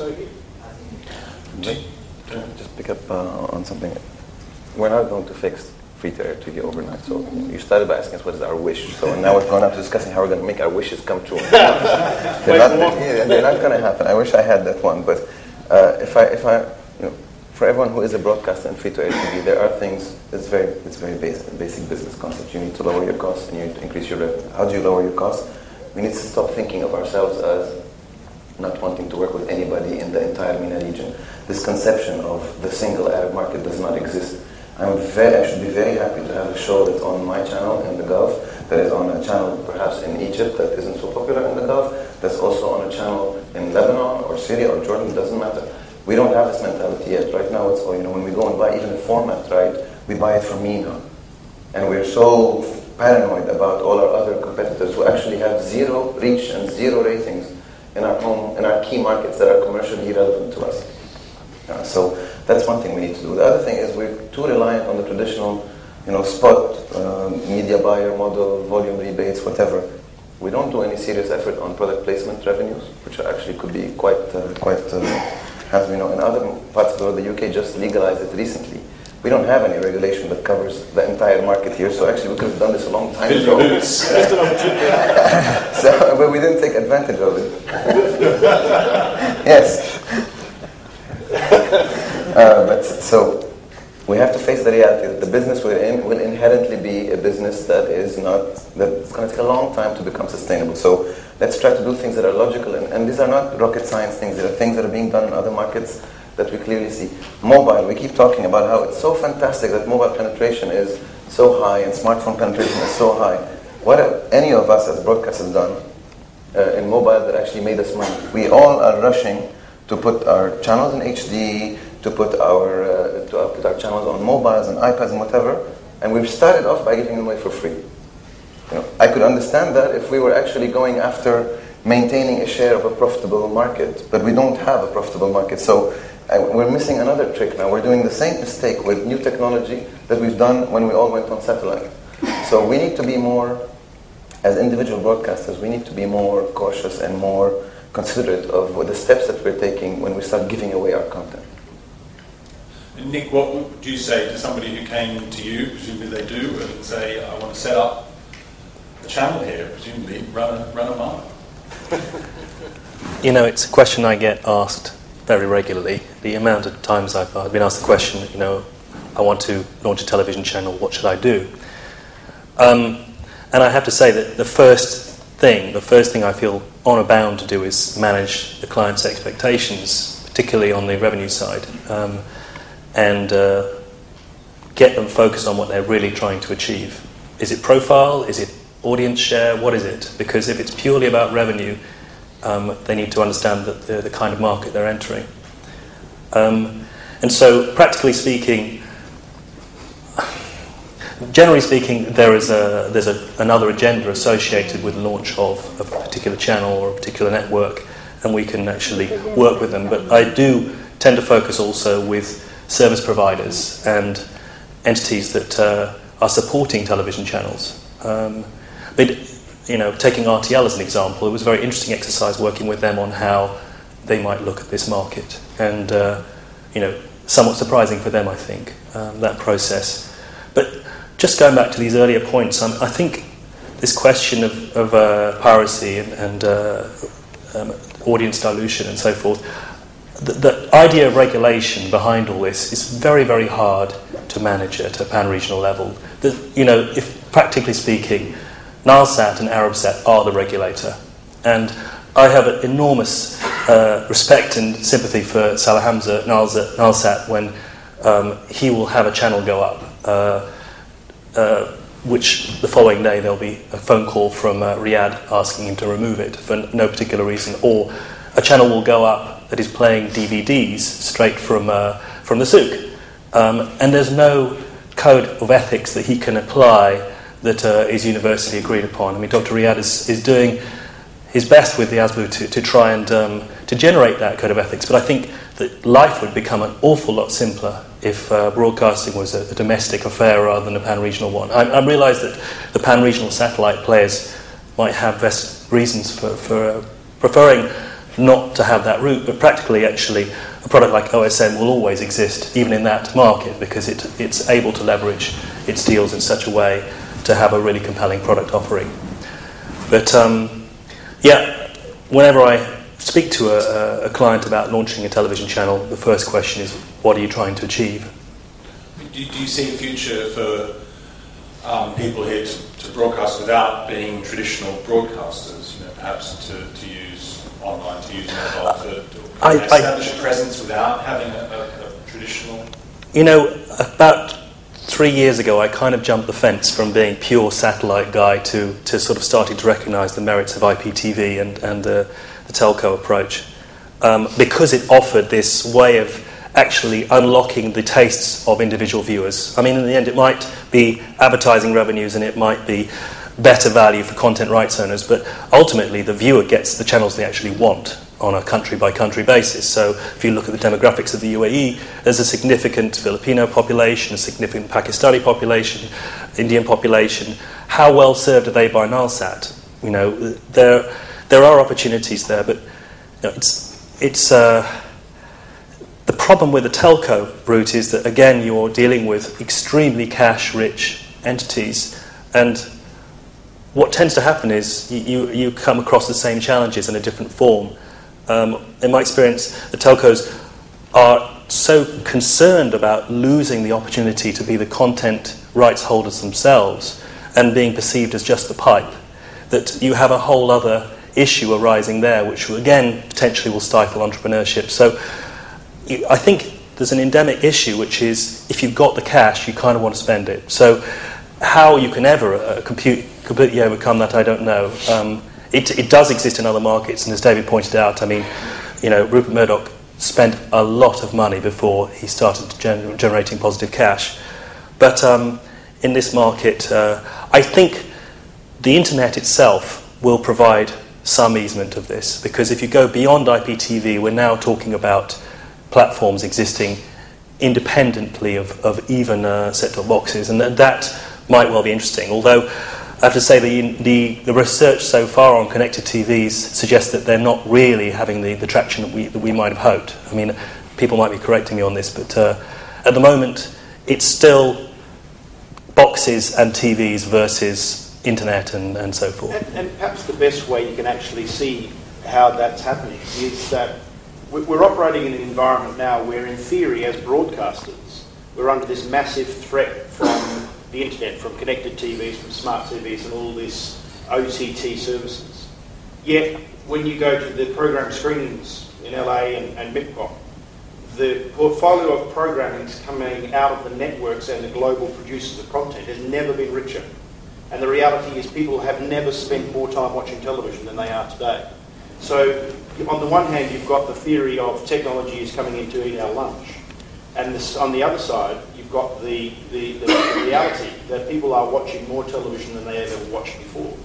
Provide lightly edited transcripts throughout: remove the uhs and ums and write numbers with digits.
Sergey? Just pick up on something. We're not going to fix free-to-air TV overnight. So you started by asking us what is our wish. So now we're going up to discussing how we're going to make our wishes come true. They're not going to happen. I wish I had that one. But if I for everyone who is a broadcaster and free-to-air TV, there are things. It's very basic business concept. You need to lower your costs and you need to increase your revenue. How do you lower your costs? We need to stop thinking of ourselves as not wanting to work with anybody in the entire MENA region. This conception of the single Arab market does not exist. I should be very happy to have a show that's on my channel in the Gulf, that is on a channel perhaps in Egypt that isn't so popular in the Gulf, that's also on a channel in Lebanon or Syria or Jordan, it doesn't matter. We don't have this mentality yet. Right now it's, when we go and buy even a format, right, we buy it from MENA. And we're so paranoid about all our other competitors who actually have zero reach and zero ratings in our key markets that are commercially relevant to us. So that's one thing we need to do. The other thing is we're too reliant on the traditional, spot media buyer model, volume rebates, whatever. We don't do any serious effort on product placement revenues, which actually could be quite as we know, in other parts of the world, the UK just legalized it recently. We don't have any regulation that covers the entire market here, so actually we could have done this a long time ago. But we didn't take advantage of it. Yes. So we have to face the reality that the business we're in will inherently be a business that's going to take a long time to become sustainable. So let's try to do things that are logical, and these are not rocket science things. These are things that are being done in other markets that we clearly see. Mobile, we keep talking about how it's so fantastic that mobile penetration is so high and smartphone penetration is so high. What have any of us as broadcasters done in mobile that actually made us money? We all are rushing to put our channels in HD, to put our channels on mobiles and iPads and whatever, and we've started off by giving them away for free. I could understand that if we were actually going after maintaining a share of a profitable market, but we don't have a profitable market. So we're missing another trick now. We're doing the same mistake with new technology that we've done when we all went on satellite. So we need to be more, as individual broadcasters, we need to be more cautious and more considerate of the steps that we're taking when we start giving away our content. Nick, what would you say to somebody who came to you, presumably they do, and say, I want to set up a channel here, presumably run a market? It's a question I get asked very regularly. The amount of times I've been asked the question, I want to launch a television channel, what should I do? And I have to say that the first thing I feel honor bound to do is manage the client's expectations, particularly on the revenue side, and get them focused on what they're really trying to achieve. Is it profile? Is it audience share? What is it? Because if it's purely about revenue, they need to understand that the kind of market they're entering. And so, practically speaking, generally speaking, there's another agenda associated with the launch of a particular channel or a particular network, and we can actually work with them. But I do tend to focus also with service providers and entities that are supporting television channels. Taking RTL as an example, it was a very interesting exercise working with them on how they might look at this market, and somewhat surprising for them, I think, that process. But just going back to these earlier points, I think this question of piracy and audience dilution and so forth, the idea of regulation behind all this is very, very hard to manage at a pan-regional level. If practically speaking, Nilesat and Arabsat are the regulator, and I have an enormous respect and sympathy for Salah Hamza, Nilesat, when he will have a channel go up, which the following day there'll be a phone call from Riyadh asking him to remove it for no particular reason, or a channel will go up that is playing DVDs straight from the souk, and there's no code of ethics that he can apply that is universally agreed upon. I mean, Dr. Riyadh is doing his best with the ASBU to try and to generate that code of ethics, but I think that life would become an awful lot simpler if broadcasting was a domestic affair rather than a pan-regional one. I realise that the pan-regional satellite players might have vested reasons for preferring not to have that route, but practically actually a product like OSM will always exist even in that market because it's able to leverage its deals in such a way to have a really compelling product offering. But yeah, whenever I speak to a client about launching a television channel, the first question is, what are you trying to achieve? Do you see a future for people here to broadcast without being traditional broadcasters, perhaps to use online, to use mobile, to establish a presence without having a traditional? About 3 years ago, I kind of jumped the fence from being pure satellite guy to sort of starting to recognise the merits of IPTV and the telco approach, because it offered this way of actually unlocking the tastes of individual viewers. I mean, in the end, it might be advertising revenues and it might be better value for content rights owners, but ultimately the viewer gets the channels they actually want on a country-by-country basis. So if you look at the demographics of the UAE, there's a significant Filipino population, a significant Pakistani population, Indian population. How well served are they by Nilesat? There are opportunities there, but the problem with the telco route is that, again, you're dealing with extremely cash-rich entities, and what tends to happen is you come across the same challenges in a different form. In my experience, the telcos are so concerned about losing the opportunity to be the content rights holders themselves and being perceived as just the pipe, that you have a whole other issue arising there, which again potentially will stifle entrepreneurship. So I think there's an endemic issue, which is if you've got the cash, you kind of want to spend it. So how you can ever completely overcome that, I don't know. It does exist in other markets, and as David pointed out, I mean, Rupert Murdoch spent a lot of money before he started generating positive cash. But in this market, I think the internet itself will provide some easement of this, because if you go beyond IPTV, we're now talking about platforms existing independently of even set-top boxes, and that might well be interesting. Although I have to say the research so far on connected TVs suggests that they're not really having the traction that we might have hoped. I mean, people might be correcting me on this, but at the moment it's still boxes and TVs versus internet and so forth. And perhaps the best way you can actually see how that's happening is that we're operating in an environment now where, in theory, as broadcasters, we're under this massive threat from the internet, from connected TVs, from smart TVs and all these OTT services. Yet, when you go to the program screenings in LA and MIPCOM, the portfolio of programming coming out of the networks and the global producers of content has never been richer. And the reality is people have never spent more time watching television than they are today. So on the one hand, you've got the theory of technology is coming in to eat our lunch. And on the other side, you've got the reality that people are watching more television than they ever watched before.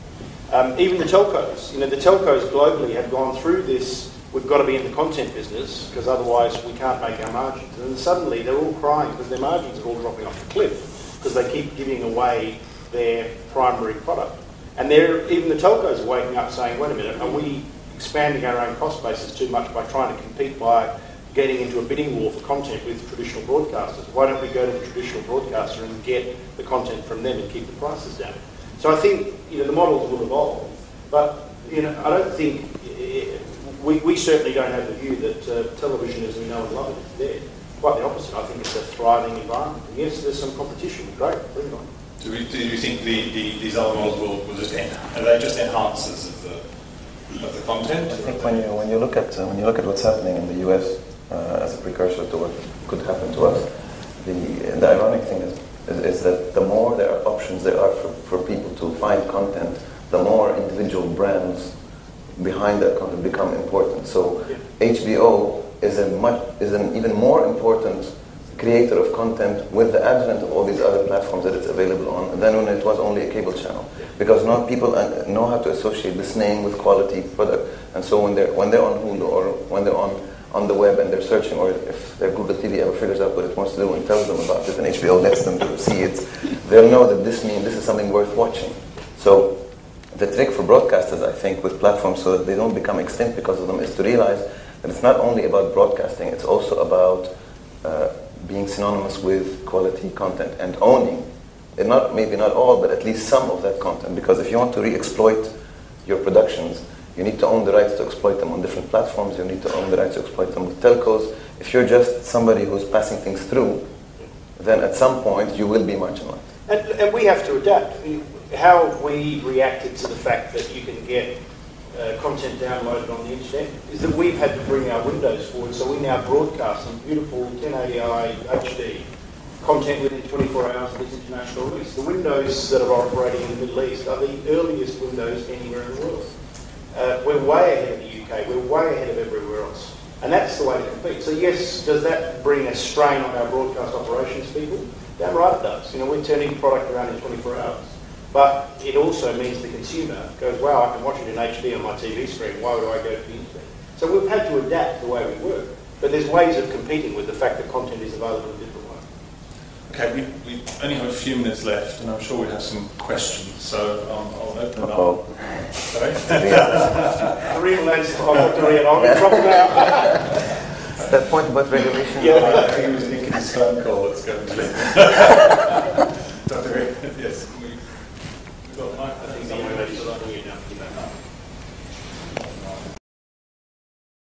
Even the telcos. The telcos globally have gone through this, we've got to be in the content business because otherwise we can't make our margins. And then suddenly they're all crying because their margins are all dropping off the cliff because they keep giving away their primary product. And even the telcos are waking up saying, wait a minute, are we expanding our own cost bases too much by trying to compete by getting into a bidding war for content with traditional broadcasters? Why don't we go to the traditional broadcaster and get the content from them and keep the prices down? So I think the models will evolve, but I don't think we certainly don't have the view that television as we know and love it is dead. Quite the opposite. I think it's a thriving environment. And yes, there's some competition. Great, bring it on. Do you think these other models will just are they just enhancers of the content? I think when you look at what's happening in the US as a precursor to what could happen to us, the ironic thing is that the more there are options there are for people to find content, the more individual brands behind that content become important. So HBO is an even more important creator of content with the advent of all these other platforms that it's available on than when it was only a cable channel, because now people know how to associate this name with quality product, and so when they're on Hulu or when they're on the web and they're searching, or if their Google TV ever figures out what it wants to do and tells them about it and HBO lets them to see it, they'll know that this is something worth watching. So the trick for broadcasters, I think, with platforms so that they don't become extinct because of them, is to realize that it's not only about broadcasting, it's also about being synonymous with quality content and owning, and maybe not all, but at least some of that content. Because if you want to re-exploit your productions, you need to own the rights to exploit them on different platforms, you need to own the rights to exploit them with telcos. If you're just somebody who's passing things through, then at some point you will be marginalized. And we have to adapt. How have we reacted to the fact that you can get content downloaded on the internet is that we've had to bring our windows forward, so we now broadcast some beautiful 1080i HD content within 24 hours of its international release. The windows that are operating in the Middle East are the earliest windows anywhere in the world. We're way ahead of the UK, we're way ahead of everywhere else. And that's the way to compete. So yes, does that bring a strain on our broadcast operations people? Damn right it does. We're turning product around in 24 hours. But it also means the consumer goes, wow, I can watch it in HD on my TV screen, why would I go to the internet? So we've had to adapt the way we work. But there's ways of competing with the fact that content is available in different ways. Okay, we only have a few minutes left, and I'm sure we have some questions, so I'll open it up. Sorry? The real landscape, I'll have to read on and drop it out. That point about regulation? Yeah, I think he was thinking his phone call that's going to